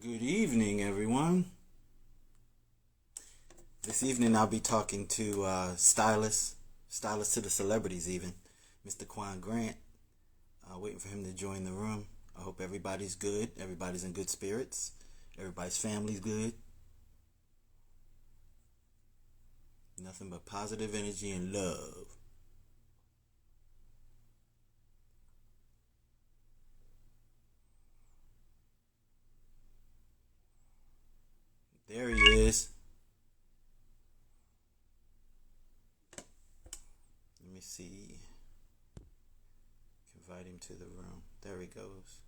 Good evening, everyone. This evening I'll be talking to stylist to the celebrities even, Mr. Quan Grant. Waiting for him to join the room. I hope everybody's good, everybody's in good spirits, everybody's family's good. Nothing but positive energy and love. There he is. Let me see. Invite him to the room. There he goes.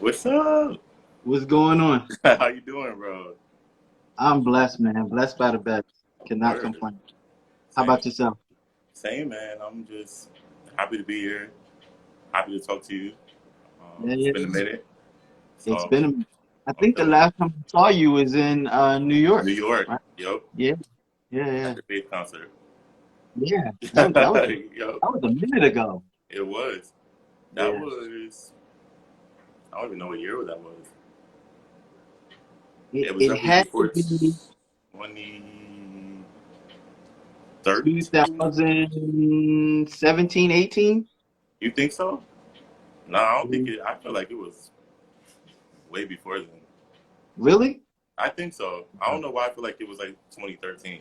What's up? What's going on? How you doing, bro? I'm blessed, man. Blessed by the best. Cannot Word. complain. How Same, about yourself? same, man. I'm just happy to be here. Happy to talk to you. Yeah, It's yeah. been a minute, It's so been I I'm think the feeling last time I saw you was in New York, New York. right? Yup, Yeah, yeah, at yeah, the Faith concert. yeah. That Yup, was a minute ago. it was. That Yeah, was. I don't even know what year that was. it It was it definitely had to before be 2013. 2017, 18. You think so? No, I don't think it. I feel like it was way before then. Really? I think so. I don't know why I feel like it was like 2013.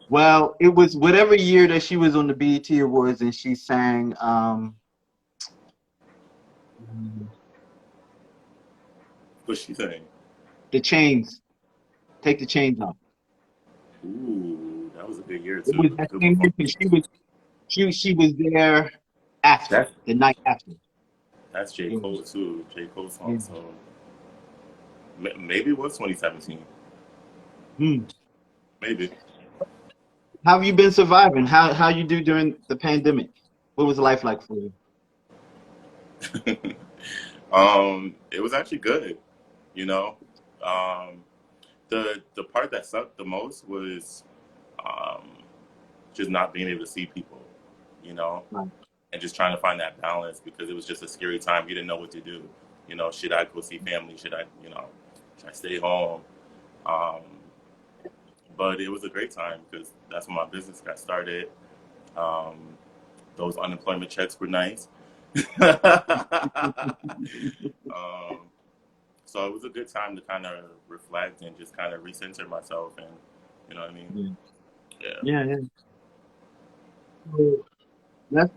Well, it was whatever year that she was on the BET Awards and she sang What's she saying? the chains, take the chains off. Ooh, that was a good year It too. was that Good same year performance. 'cause she was there after That's the night after. that's J Yeah. Cole too. J Cole song. Yeah. So maybe it was 2017. Hmm. Maybe. How have you been surviving? How you do during the pandemic? What was life like for you? It was actually good. You know, um, the part that sucked the most was um, just not being able to see people. You know, Right. and just trying to find that balance because it was just a scary time. You didn't know what to do. You know, should I go see family? Should I, should I stay home? Um, but it was a great time because that's when my business got started. Um, those unemployment checks were nice. um, so it was a good time to kind of reflect and just kind of recenter myself and, you know what I mean? Yeah, Yeah. yeah, yeah. So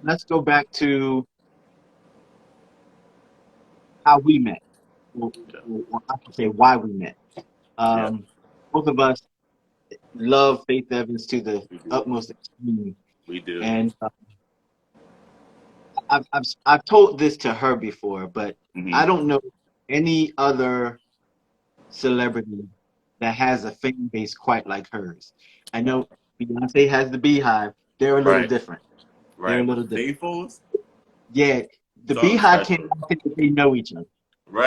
let's go back to how we met. Yeah. Or I should say why we met. Yeah. Um, Both of us love Faith Evans to the We do. utmost extreme, We do. and I've told this to her before, but I Hmm. don't know any other celebrity that has a fan base quite like hers. I know Beyonce has the Beehive. They're a little Right. different. They're a Right. But little the different. faithfuls, Yeah, the something Beehive can't special. think that they know each other.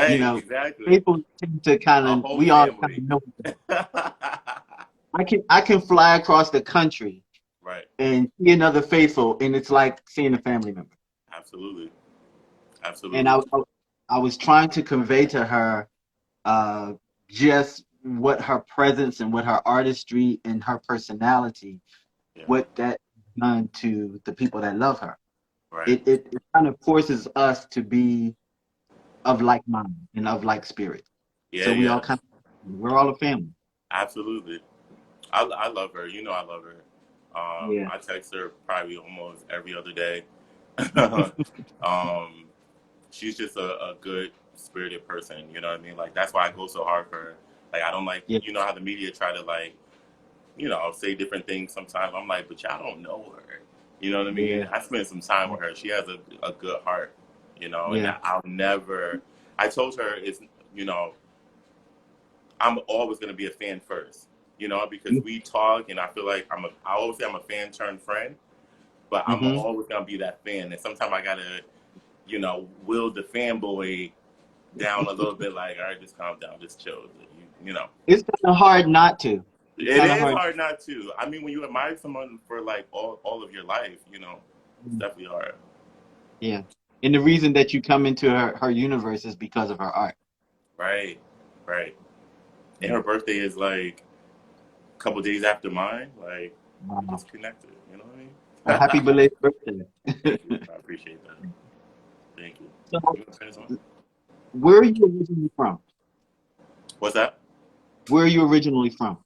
You Right. know, Exactly. people tend to kind A of whole we all kind of family. know each other. I can fly across the country Right. and see another faithful, and it's like seeing a family member. Absolutely. And Absolutely. I was trying to convey to her uh, just what her presence and what her artistry and her personality, Yeah. what that done to the people that love her. Right. It kind of forces us to be of like mind and of like spirit. Yeah. So Yeah. we're all a family. Absolutely. I love her. You know I love her. Yeah. I text her probably almost every other day. um, she's just a good spirited person. You know what I mean? Like that's why I go so hard for her. Like I don't like Yeah. you know how the media try to like say different things sometimes. I'm like, but y'all don't know her. You know what I mean? Yeah. I spent some time with her. She has a good heart. And Yeah. I'll never. I told her it's you know I'm always going to be a fan first, because we talk and I feel like I always say I'm a fan turned friend, but I'm Mm-hmm. always going to be that fan. And sometimes I got to, will the fanboy down a little bit like, all right, just calm down, just chill, you know. It's kind of hard not to. It's It kind of is hard. hard not to. I mean, when you admire someone for like all of your life, it's Mm, definitely hard. yeah. And the reason that you come into her universe is because of her art. Right, right. And Mm. her birthday is like a couple days after mine. Like, we Wow. just connected. You know what I A happy mean? belated birthday. Thank you. I appreciate that. Thank you. So, You want to say this one? where are you originally from? What's that? Where are you originally from?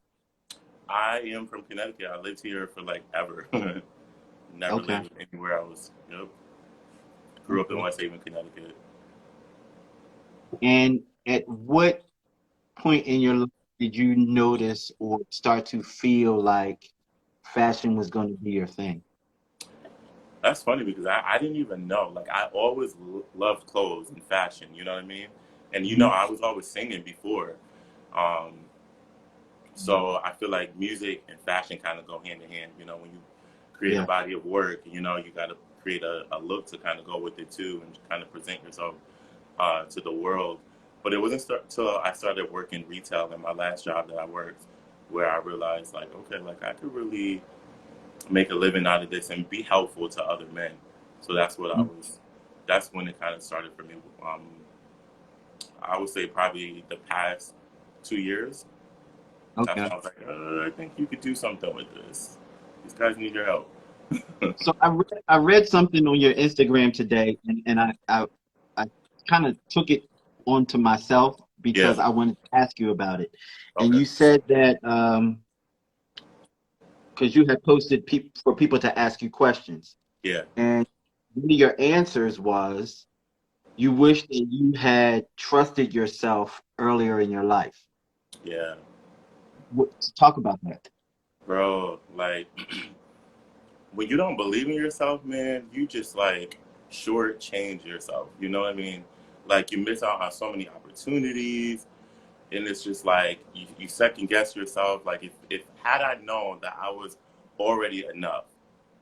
I am from Connecticut. I lived here for like ever. Never Okay. lived anywhere else. Yep. Grew up in Okay. West Haven, Connecticut. And at what point in your life did you notice or start to feel like fashion was going to be your thing? That's funny because I didn't even know. Like, I always loved clothes and fashion. You know what I mean? And Mhm. I was always singing before. Um, so I feel like music and fashion kind of go hand in hand. When you create a Yeah. body of work, you got to create a look to kind of go with it too, and kind of present yourself to the world. But it wasn't until I started working retail in my last job that I worked where I realized, like, okay, like I could really make a living out of this and be helpful to other men. So Mhm. that's when it kind of started for me. I would say probably the past 2 years. That's when Okay. I was like, I think you could do something with this. These guys need your help. So I read something on your Instagram today, and I kind of took it onto myself Yeah. because I wanted to ask you about it. And Okay. you said that because you had posted for people to ask you questions, Yeah. and one of your answers was you wish that you had trusted yourself earlier in your life. Yeah. Talk about that. Bro, like when you don't believe in yourself, man, you just like shortchange yourself. You know what I mean? Like you miss out on so many opportunities, and it's just like you second guess yourself. Like if had I known that I was already enough,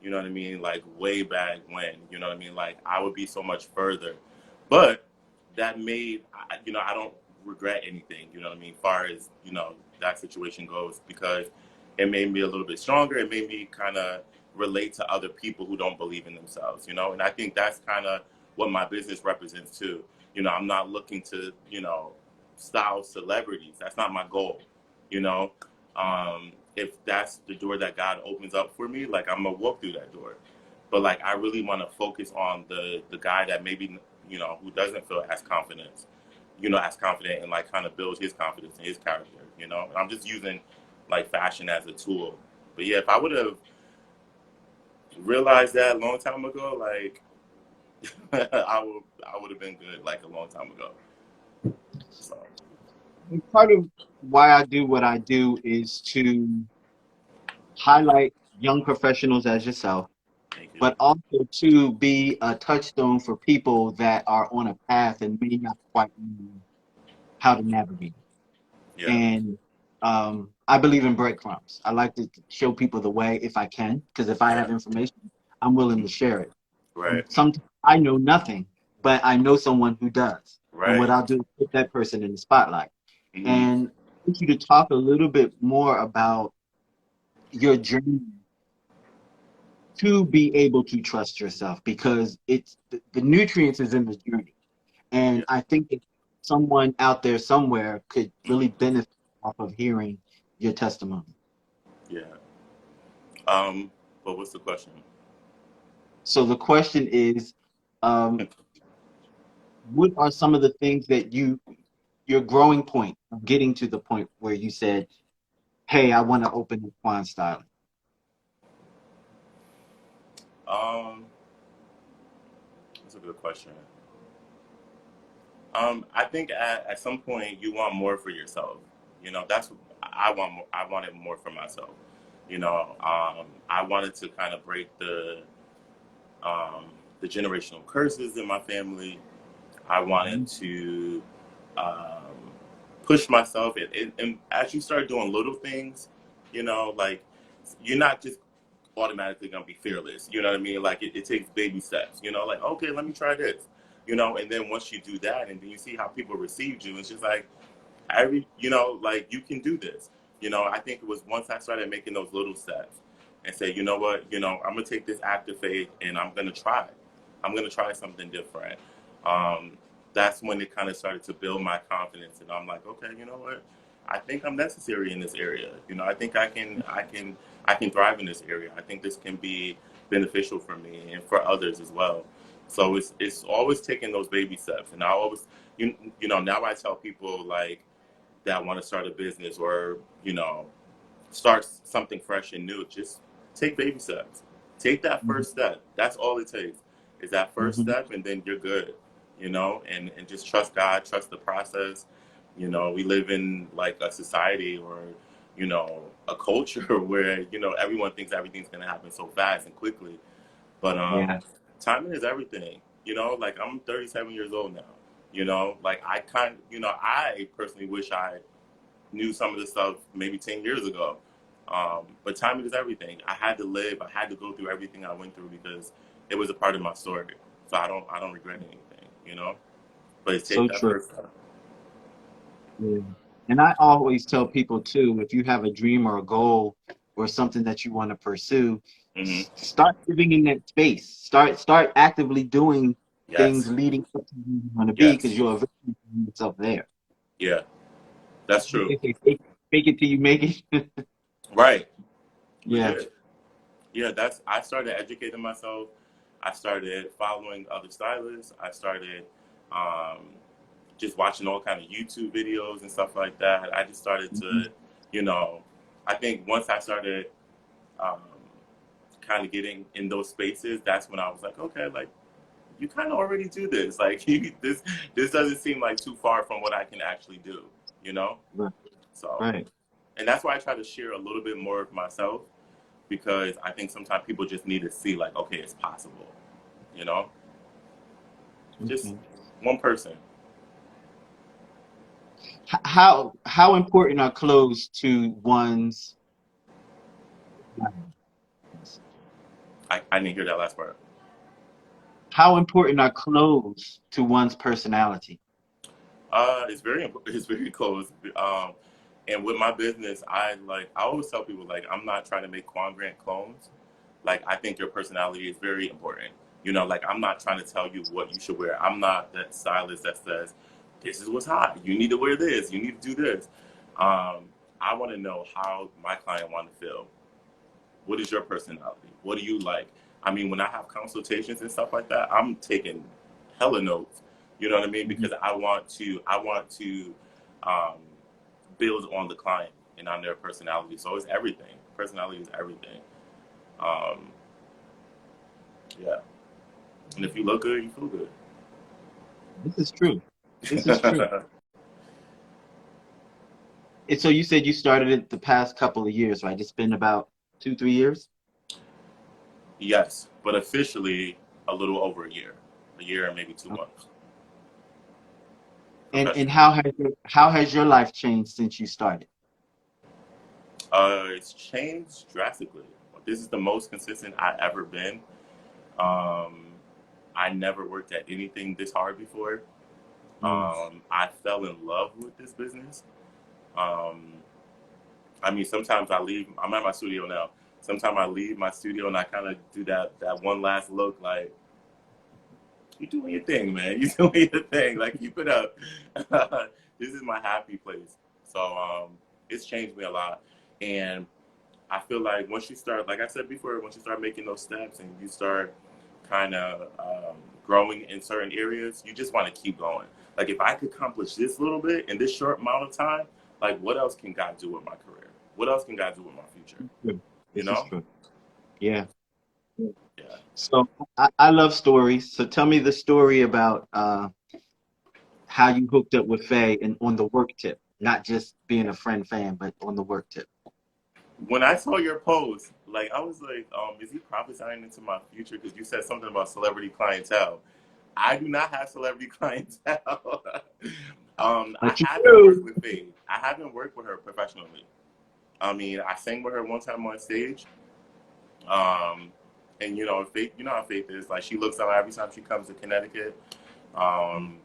you know what I mean? Like way back when, you know what I mean? Like I would be so much further. But that made I don't regret anything. You know what I mean? Far as that situation goes, because it made me a little bit stronger. It made me kind of relate to other people who don't believe in themselves. And I think that's kind of what my business represents too. I'm not looking to style celebrities. That's not my goal. You know, if that's the door that God opens up for me, like I'm gonna walk through that door. But like I really want to focus on the guy that maybe who doesn't feel as confident and like kind of builds his confidence in his character. I'm just using like fashion as a tool. But yeah, if I would have realized that a long time ago, like I would have been good like a long time ago. So And part of why I do what I do is to highlight young professionals as yourself, thank you. but also to be a touchstone for people that are on a path and may not quite know how to navigate. Yeah. And I believe in breadcrumbs. I like to show people the way if I can, because if I Yeah. have information, I'm willing to share it. Right. Sometimes I know nothing, but I know someone who does. And what Right. I'll do is put that person in the spotlight. Hmm. And I want you to talk a little bit more about your journey to be able to trust yourself because it's the nutrients is in the journey. Yeah. And I think that someone out there somewhere could really benefit off of hearing your testimony. Yeah. Um, but what's the question? So the question is, um, what are some of the things that your growing point of getting to the point where you said, "Hey, I want to open a Quan Style." Um, that's a good question. I think at some point you want more for yourself. That's what I want. I wanted more for myself. I wanted to kind of break um, the generational curses in my family. I wanted Mhm. to um, push myself, and as you start doing little things, like you're not just automatically gonna be fearless. You know what I mean? Like it takes baby steps. Like okay, let me try this. And then once you do that, and then you see how people receive you, it's just like like you can do this. You know, I think it was once I started making those little steps and say, you know what, I'm gonna take this act of faith and I'm gonna try. I'm gonna try something different. Um, that's when it kind of started to build my confidence, and I'm like, okay, you know what? I think I'm necessary in this area. I think I can thrive in this area. I think this can be beneficial for me and for others as well. So it's always taking those baby steps, and I always, now I tell people like that want to start a business or start something fresh and new. Just take baby steps. Take that Mhm. first step. That's all it takes is that first Mhm. step, and then you're good. And just trust God, trust the process. We live in like a society or a culture where everyone thinks everything's gonna happen so fast and quickly. But Yeah. timing is everything. Like I'm 37 years old now. Like I personally wish I knew some of this stuff maybe 10 years ago. But timing is everything. I had to live. I had to go through everything I went through because it was a part of my story. So I don't regret anything. But it's take So that true. first step. Yeah. And I always tell people too, if you have a dream or a goal or something that you want to pursue, Hmm. start living in that space. Start actively doing things Yes. leading up to where you want to be, because Yes. you'll eventually find yourself there. Yeah. That's true. They say fake it till you make it. Right. Yeah. Legit. Yeah. I started educating myself. I started following other stylists. I started um, just watching all kind of YouTube videos and stuff like that. I just started to, Mhm. you know, I think once I started um, kind of getting in those spaces, that's when I was like, okay, like you kind of already do this. Like this doesn't seem like too far from what I can actually do, you know? Right. So, Right. and that's why I try to share a little bit more of myself because I think sometimes people just need to see like, okay, it's possible, you know? Just Okay. one person. How important are clothes to one's lives? I didn't hear that last part. How important are clothes to one's personality? It's very close. And with my business, I always tell people like I'm not trying to make Quan Grant clones. Like I think your personality is very important. Like I'm not trying to tell you what you should wear. I'm not that stylist that says this is what's hot. You need to wear this. You need to do this. I want to know how my client want to feel. What is your personality? What do you like? I mean, when I have consultations and stuff like that, I'm taking hella notes. You know what I mean? Mhm. Because I want to um, build on the client and on their personality. So it's everything. Personality is everything. Um, yeah. And if you look good, you feel This is true. This is true. good. And so you said you started it the past couple of years, right? It's been about 2, 3 years. Yes, but officially a little over a year and maybe 2 months And professionally. how has your life changed since you started? It's changed drastically. This is the most consistent I ever been. Um, I never worked at anything this hard before. Mm. I fell in love with this business. Um, I mean, sometimes I leave. I'm at my studio now. Sometimes I leave my studio and I kind of do that one last look, like you doing your thing, man. You doing your thing. Like keep it up. This is my happy place. So it's changed me a lot, and I feel like once you start, like I said before, once you start making those steps and you start kind of growing in certain areas, you just want to keep going. Like if I could accomplish this little bit in this short amount of time, like what else can God do with my career? What else can God do with my future? True. You This is know? true. Yeah. Yeah. So I love stories. So tell me the story about how you hooked up with Faye and on the work tip, not just being a friend fan, but on the work tip. When I saw your post, like I was like, is he prophesying into my future? Because you said something about celebrity clientele. I do not have celebrity clientele. I But you haven't worked do. with Faye. I haven't worked with her professionally. I mean, I sang with her one time on stage. Um, and Faith, you know how Faith is. Like she looks out every time she comes to Connecticut. Mm. Um,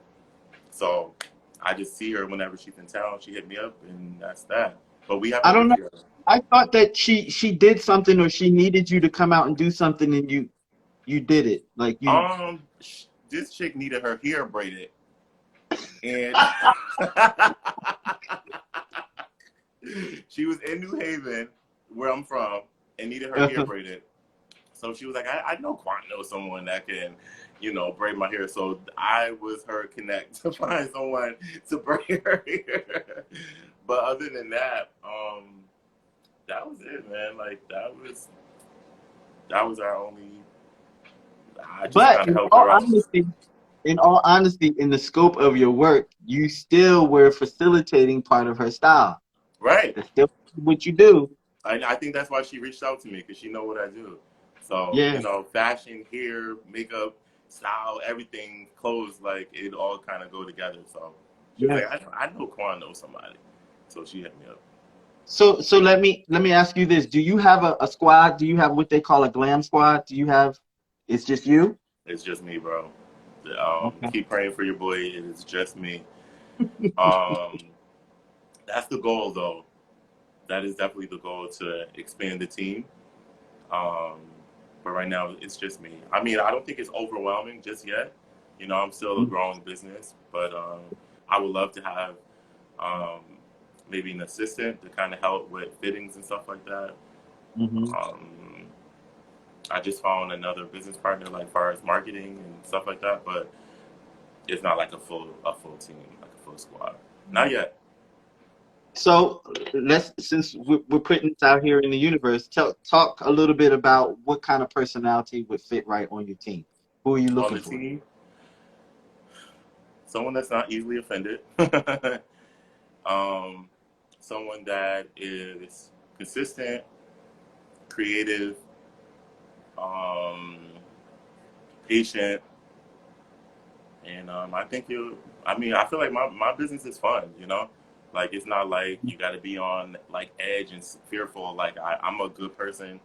so I just see her whenever she's in town. She hit me up, and that's that. but we haven't I don't worked know. together. I thought that she did something, or she needed you to come out and do something, and you did it. Like you. This chick needed her hair braided, and she was in New Haven, where I'm from, and needed her hair braided. So she was like, I know Quan knows someone that can, braid my hair. So I was her connect to find someone to braid her hair. But other than that, that was it, man. Like that was our only. I just But kind of helped her out. in all honesty, in the scope of your work, you still were facilitating part of her style. Right. That's still what you do. I think that's why she reached out to me, because she know what I do. So, Yeah, fashion, hair, makeup, style, everything, clothes, like it all kind of go together. So she was yeah. like, I know Quan knows somebody. So she hit me up. So let me ask you this: do you have a squad? Do you have what they call a glam squad? Do you have? It's just you. It's just me, bro. Okay. Keep praying for your boy. It is just me. Um, that's the goal, though. That is definitely the goal, to expand the team. Um, but right now, it's just me. I mean, I don't think it's overwhelming just yet. I'm still a growing business, but I would love to have um, maybe an assistant to kind of help with fittings and stuff like that. Mm-hmm. Um, I just found another business partner, like far as marketing and stuff like that, but it's not like a full team, like a full squad. Not yet. So since we're putting this out here in the universe, talk a little bit about what kind of personality would fit right on your team. Who are you On looking the for? team, someone that's not easily offended. um, Someone that is consistent, creative, um, patient, and I think you. I mean, I feel like my business is fun. Like it's not like you got to be on like edge and fearful. Like I'm a good person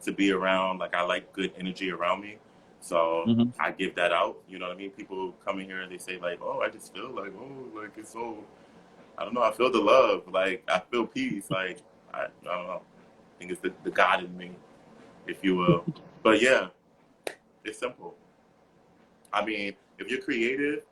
to be around. Like I like good energy around me, so Mm-hmm. I give that out. You know what I mean? People come in here and they say like, "Oh, I just feel like, oh, like it's so." I don't know. I feel the love. Like I feel peace. Like I don't know. I think it's the God in me, if you will. But yeah, it's simple. I mean, if you're creative,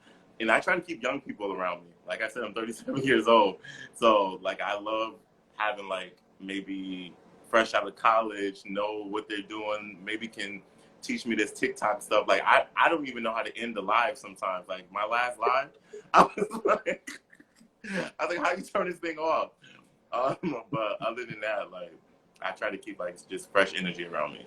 and I try to keep young people around me. Like I said, I'm 37 years old, so like I love having like maybe fresh out of college, know what they're doing, maybe can teach me this TikTok stuff. Like I don't even know how to end the live sometimes. Like my last live, I was like, how you turn this thing off? But other than that, like I try to keep like just fresh energy around me.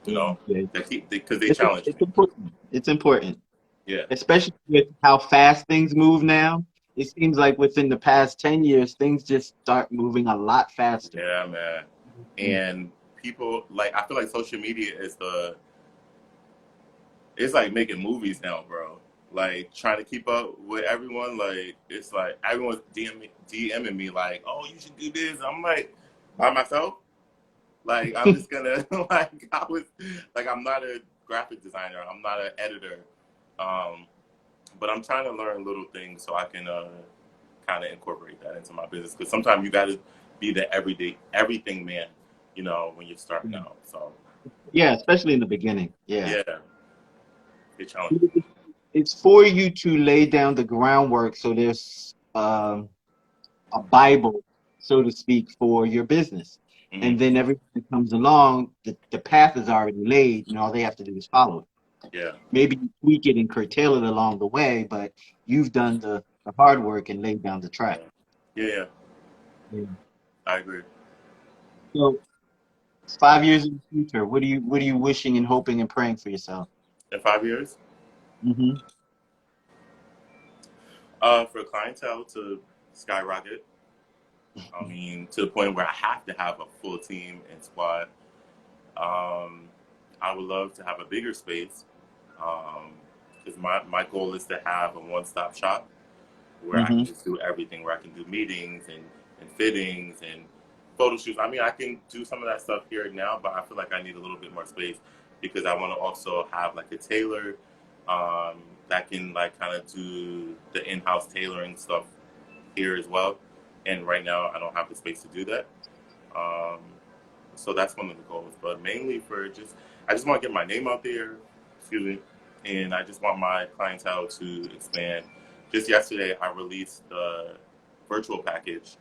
You know, Yeah. because they challenge It's me. important. It's important, Yeah. especially with how fast things move now. It seems like within the past 10 years, things just start moving a lot faster. Yeah, man. Mm. And people like I feel like social media it's like making movies now, bro. Like trying to keep up with everyone. Like it's like everyone's DMing me like, "Oh, you should do this." I'm like, by myself. Like I'm just gonna I'm not a graphic designer. I'm not an editor. Um, but I'm trying to learn little things so I can kind of incorporate that into my business. Because sometimes you got to be the everything man. When you're starting out. So Yeah, especially in the beginning. Yeah. yeah, it challenges me. It's for you to lay down the groundwork so there's a Bible, so to speak, for your business. And Hmm. then everything that comes along, the path is already laid, and all they have to do is follow it. Yeah, Maybe you tweak it and curtail it along the way, but you've done the hard work and laid down the track. yeah, yeah, yeah. Yeah. I agree. So 5 years in the future, what are you wishing and hoping and praying for yourself? In 5 years, Hmm. for clientele to skyrocket. I mean, to the point where I have to have a full team and squad. Um, I would love to have a bigger space because my goal is to have a one-stop shop where I can Hmm. just do everything, where I can do meetings and fittings and photo shoots. I mean, I can do some of that stuff here now, but I feel like I need a little bit more space because I want to also have like a tailor that can like kind of do the in-house tailoring stuff here as well. and right now I don't have the space to do that. Um, so that's one of the goals. But mainly I just want to get my name out there. Excuse me, and I just want my clientele to expand. Just yesterday, I released the virtual package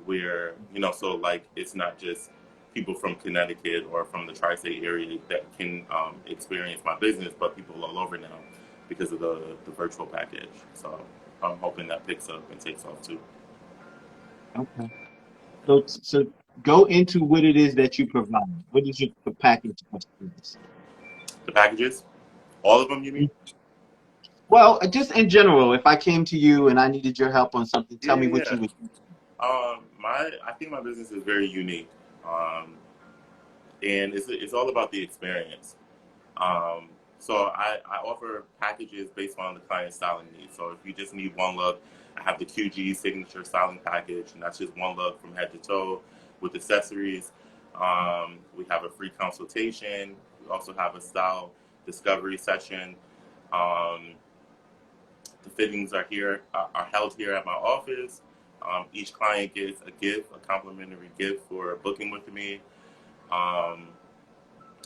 where so like it's not just people from Connecticut or from the tri-state area that can experience my business, but people all over now because of the virtual package. So I'm hoping that picks up and takes off too. Okay. So go into what it is that you provide. What is your package of service? The packages, all of them, you mean? Well, just in general, if I came to you and I needed your help on something, Yeah, tell me yeah, what yeah. you would do. I think my business is very unique, and it's all about the experience. Um, so I offer packages based on the client's styling needs. So if you just need one look, I have the QG signature styling package, and that's just one look from head to toe with accessories. We have a free consultation. We also have a style discovery session. Um, the fittings are held here at my office. Each client gets a gift, a complimentary gift for booking with me. Um,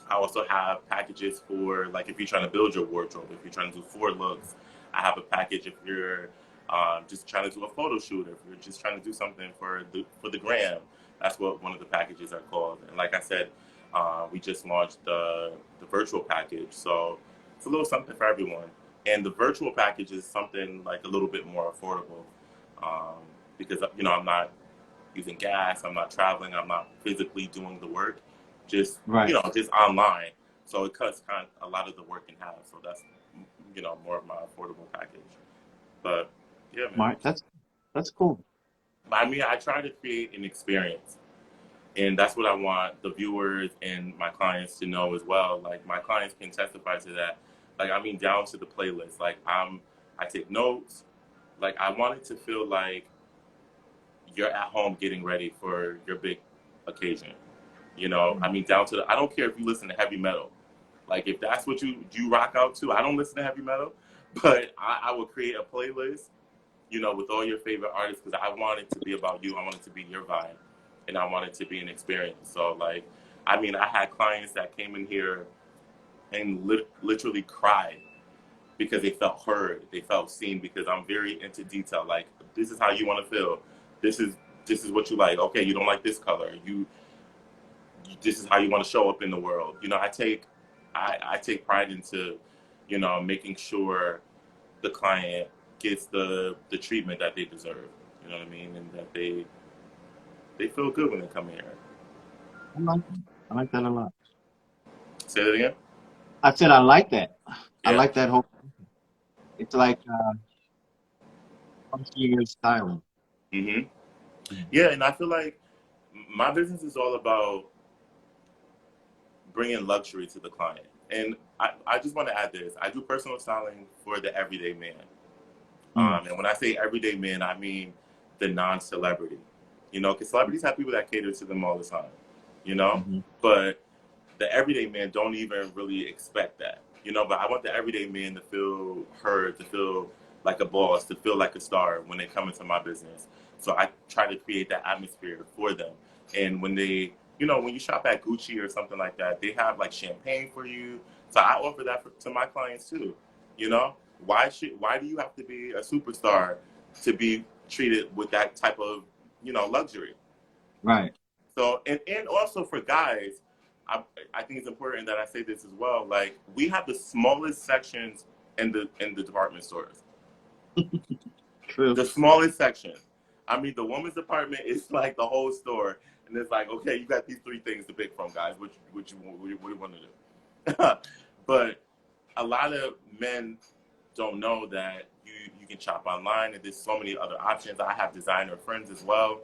I also have packages for like if you're trying to build your wardrobe, if you're trying to do 4 looks, I have a package if you're just trying to do a photo shoot, if you're just trying to do something for the gram. That's what one of the packages are called. And like I said, we just launched the virtual package, so it's a little something for everyone. And the virtual package is something like a little bit more affordable um, because I'm not using gas. I'm not traveling. I'm not physically doing the work. Just Right. just online. So it cuts kind of a lot of the work in half. So that's more of my affordable package. But yeah, man. Smart. That's cool. I mean, I try to create an experience, and that's what I want the viewers and my clients to know as well. Like my clients can testify to that. Like I mean, down to the playlist. Like I take notes. Like I want it to feel like you're at home getting ready for your big occasion. I mean, down to I don't care if you listen to heavy metal. Like, if that's what you rock out to, I don't listen to heavy metal, but I will create a playlist, with all your favorite artists because I want it to be about you. I want it to be your vibe, and I want it to be an experience. So, like, I mean, I had clients that came in here and literally cried because they felt heard, they felt seen because I'm very into detail. Like, this is how you want to feel. This is this is what you like. Okay, you don't like this color. This is how you want to show up in the world. I take pride into, making sure the client gets the treatment that they deserve. You know what I mean, and that they feel good when they come here. I like that. I like that a lot. Say that again. I said I like that. I Yeah. like that whole. It's like concierge styling. Mhm. Yeah, and I feel like my business is all about bringing luxury to the client. And I just want to add this: I do personal styling for the everyday man. Mm. And when I say everyday man, I mean the non-celebrity. Because celebrities have people that cater to them all the time. You know, Mm-hmm. but the everyday man don't even really expect that. But I want the everyday man to feel heard, to feel like a boss, to feel like a star when they come into my business. So I try to create that atmosphere for them. And when when you shop at Gucci or something like that, they have like champagne for you. So I offer that to my clients too. You know, why do you have to be a superstar to be treated with that type of luxury? Right. So and also for guys, I think it's important that I say this as well. Like we have the smallest sections in the department stores. True. The smallest section. I mean, the women's department is like the whole store, and it's like, okay, you got these 3 things to pick from, guys. What you want to do? But a lot of men don't know that you can shop online, and there's so many other options. I have designer friends as well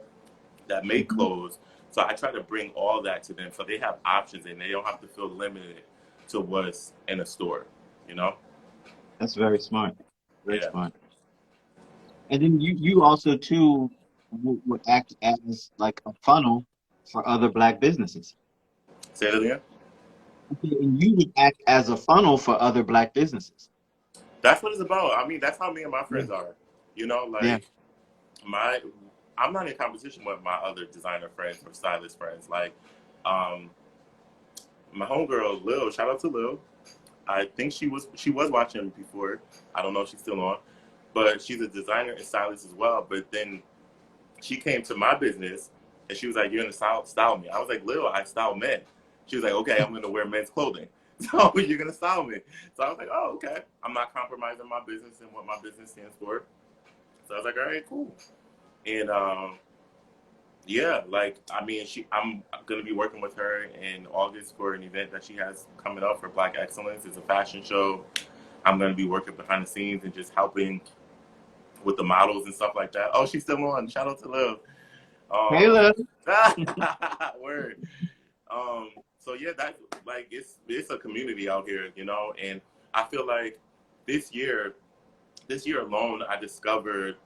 that make Mm-hmm. clothes. So I try to bring all that to them so they have options and they don't have to feel limited to what's in a store, you know? That's very smart. Very Yeah. smart. And then you also too would act as like a funnel for other black businesses. Say that again? Okay, and you would act as a funnel for other black businesses. That's what it's about. I mean, that's how me and my Yeah. friends are. You know, Yeah. like my I'm not in competition with my other designer friends or stylist friends. Like, um, my homegirl Lil, shout out to Lil. I think she was watching before. I don't know if she's still on, but she's a designer and stylist as well. But then she came to my business and she was like, "You're gonna style me." I was like, "Lil, I style men." She was like, "Okay, I'm gonna wear men's clothing, so you're gonna style me." So I was like, "Oh, okay." I'm not compromising my business and what my business stands for. So I was like, "All right, cool." And yeah, like I mean, I'm gonna be working with her in August for an event that she has coming up for Black Excellence. It's a fashion show. I'm gonna be working behind the scenes and just helping with the models and stuff like that. Oh, she's still on. Shout out to Liv. Hey, Um, love. word. So yeah, that like it's a community out here, you know, and I feel like this year, this year alone, I discovered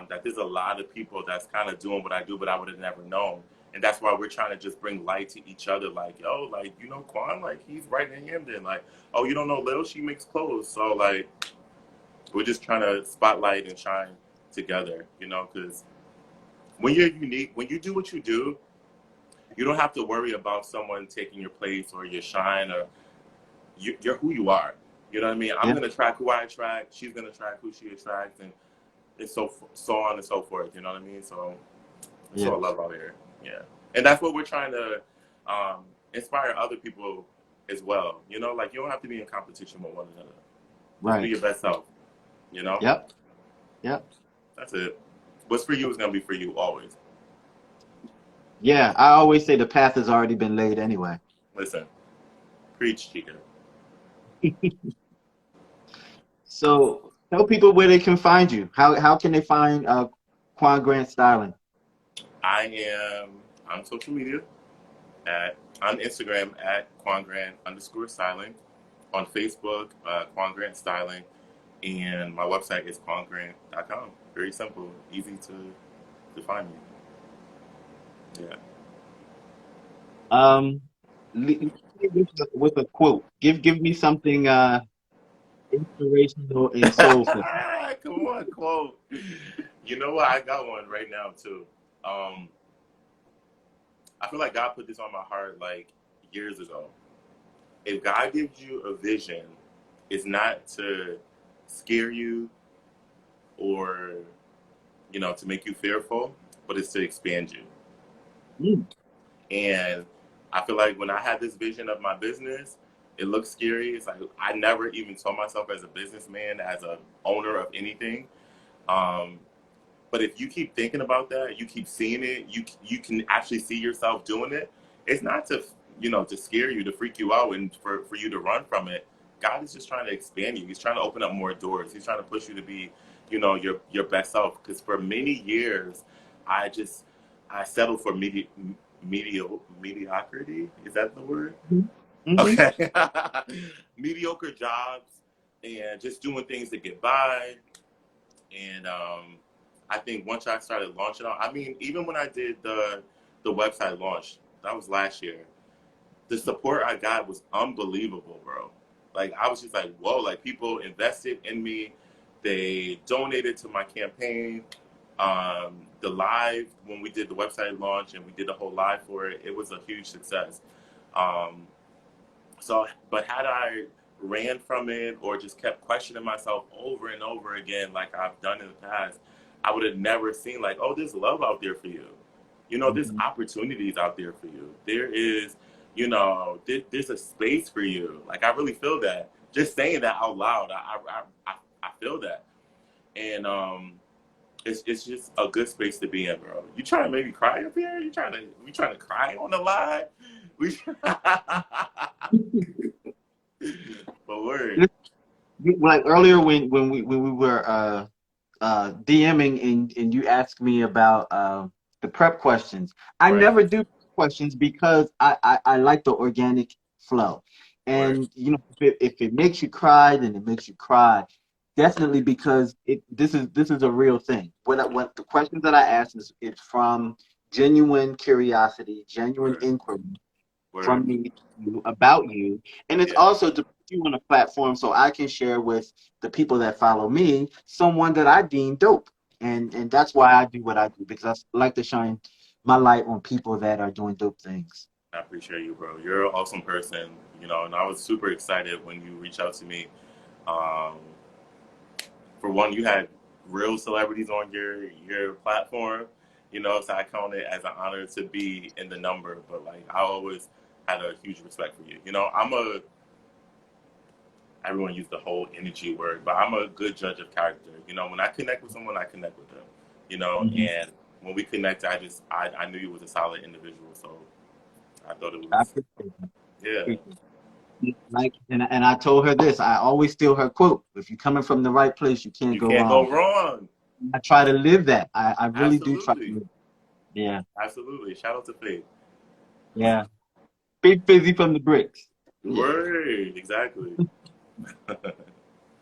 that there's a lot of people that's kind of doing what I do, but I would have never known. And that's why we're trying to just bring light to each other. Like, yo, like, you know, Quan, like, he's right in Hamden. Like, oh, you don't know Lil? She makes clothes. So, like, we're just trying to spotlight and shine together, you know, because when you're unique, when you do what you do, you don't have to worry about someone taking your place or your shine, or you're who you are. You know what I mean? I'm Yeah, going to track who I attract. She's going to track who she attracts. And it's so on and so forth. You know what I mean? So that's yeah, what I love out here. Yeah, and that's what we're trying to inspire other people as well. You know, like you don't have to be in competition with one another. Just be right. your best self. You know, Yep, yep. that's it. What's for you is gonna be for you always. Yeah, I always say the path has already been laid anyway. Listen, preach, Chica. So tell people where they can find you. How can they find Quan Grant Styling? I am on social media on Instagram at Quan Grant _ styling, on Facebook Quan Grant styling, and my website is quangrant.com. Very simple, easy to find me. Yeah. Um, with a quote. Give me something inspirational and soulful. Come on, quote. You know what? I got one right now too. Um, I feel like God put this on my heart like years ago. If God gives you a vision, it's not to scare you or to make you fearful, but it's to expand you. Mm, And I feel like when I had this vision of my business, it looked scary. It's like I never even saw myself as a businessman, as a owner of anything. Um, but if you keep thinking about that, you keep seeing it, you can actually see yourself doing it. It's not to scare you, to freak you out, and for you to run from it. God is just trying to expand you. He's trying to open up more doors. He's trying to push you to be, your best self. Because for many years, I just I settled for mediocrity. Is that the word? mhm, mhm. Okay. Mediocre jobs and just doing things to get by. And I think once I started launching out, I mean, even when I did the website launch, that was last year. The support I got was unbelievable, bro. Like I was just like, whoa! Like people invested in me, they donated to my campaign. The live when we did the website launch and we did the whole live for it, it was a huge success. Um, but had I ran from it or just kept questioning myself over and over again, like I've done in the past, I would have never seen like, oh, there's love out there for you. There's Mhm. opportunities out there for you. There is, there's a space for you. Like I really feel that. Just saying that out loud, I feel that, and it's just a good space to be in, bro. You trying to make me cry up here? We trying to cry on the live? We, but word. Like earlier when we were DMing and you asked me about the prep questions. I Right. never do questions because I like the organic flow. Word. And if it makes you cry, then it makes you cry. Definitely because this is a real thing. What the questions that I ask is from genuine curiosity, genuine Word. inquiry Word. from me to you about you. And it's Yeah. also to put you on a platform so I can share with the people that follow me someone that I deem dope. And that's why I do what I do, because I like to shine my light on people that are doing dope things. I appreciate you, bro. You're an awesome person, you know, and I was super excited when you reached out to me. Um, for one, you had real celebrities on your platform, you know, so I count it as an honor to be in the number. But like, I always had a huge respect for you. You know, everyone used the whole energy word, but I'm a good judge of character. You know, when I connect with someone, I connect with them. You know, Mhm. and when we connect, I knew you was a solid individual, so I thought it I was, appreciate that. yeah. Appreciate it. Like, and I told her this. I always steal her quote: "If you're coming from the right place, you can't You go can't go wrong." wrong. I try to live that. I really do try to Absolutely. live. Yeah, Absolutely. Shout out to Faith. yeah. Big Fizzy from the bricks. Yeah. Word. Exactly.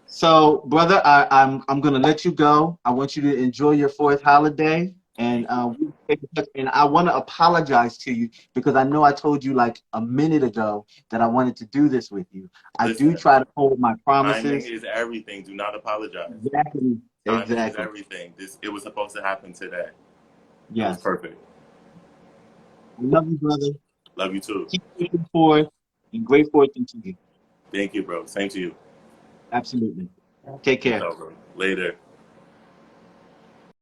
So, brother, I'm gonna let you go. I want you to enjoy your fourth holiday, and Thank you, bro. and I want to apologize to you because I know I told you like a minute ago that I wanted to do this with you. I do Listen, try to hold my timing promises. is everything. Do not apologize. Exactly. Timing is Exactly. everything. It was supposed to happen today. It was Yes. perfect. I love you, brother. Love you too. Keep pushing forward, and great fortune to you. Thank you, bro. Same to you. Absolutely. Take Peace care. out, bro. Later.